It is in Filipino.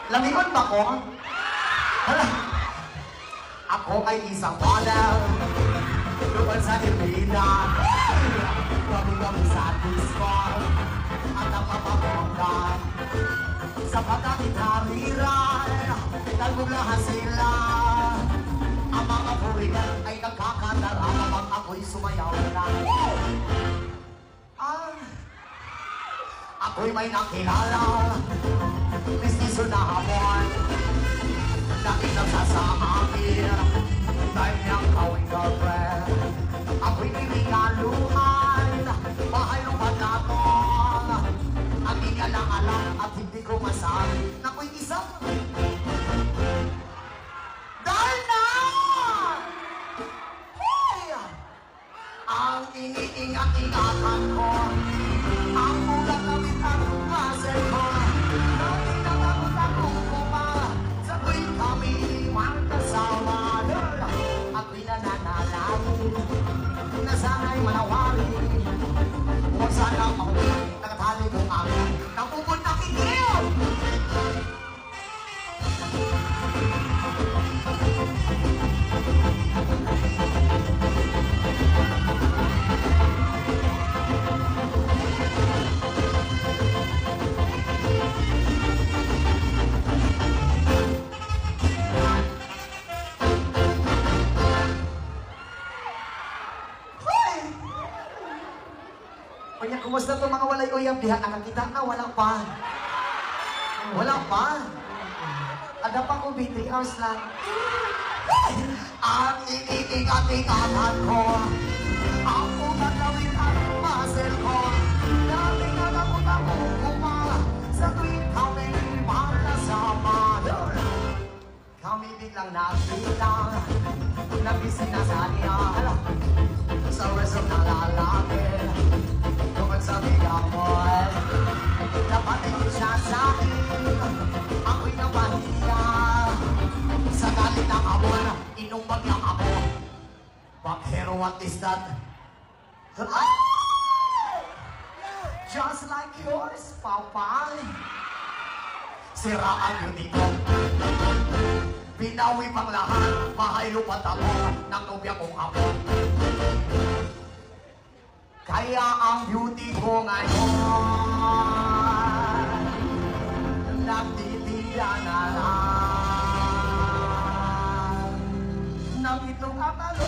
Lamigon ba ko? Ako ay isang model doon sa Irina. Kami satisfied at napapabongga sa pagkakitariran. Nagmulahan sila. Ang mga purigan ay nagkakandara kapag ako'y sumayaw na. Ako'y may nakilala, mistiso na hapon. Nakita sa akin, dahil niyang kawing girlfriend. Ako'y niligaluhan, bahay lupat ako. Ang di niya lang alam at hindi ko masabi na ako'y isang dahil na! Hey! Ang iniingat-ingatan ko, ang ulat na witang muscle ko. Dahil natagot akong kuma, sa tuwing kami magkasama. Ako'y nananalangin, na sana'y manawari. Huwag sana mauli, nakatali kong amin, napupunta kikil! Kanya, kumusta to mga walay uyab diha? Nakakita ka? Wala pa. Wala pa. Ada pa ko, 3 hours lang. Ang iniingat-ingatan ko, ang ugat lawin at muscle ko. Dami na nakot ako kuma, sa tuwing kami magkasama. Kami biglang nakita, nabisi na sa niya. Sa resort na lalaki, tungkol sa bigamon. Napatingin siya sa akin, ako'y napahiya. Sa galit ng amon, inumbag lang ako. Baghero, what is that? Ah! Just like yours, Papa. Siraan yun dito. Binawi pang lahat, bahay lupat ako ng nobya kong ako. Kaya ang beauty ko ngayon, nagtitiya na lang ng itong akalo.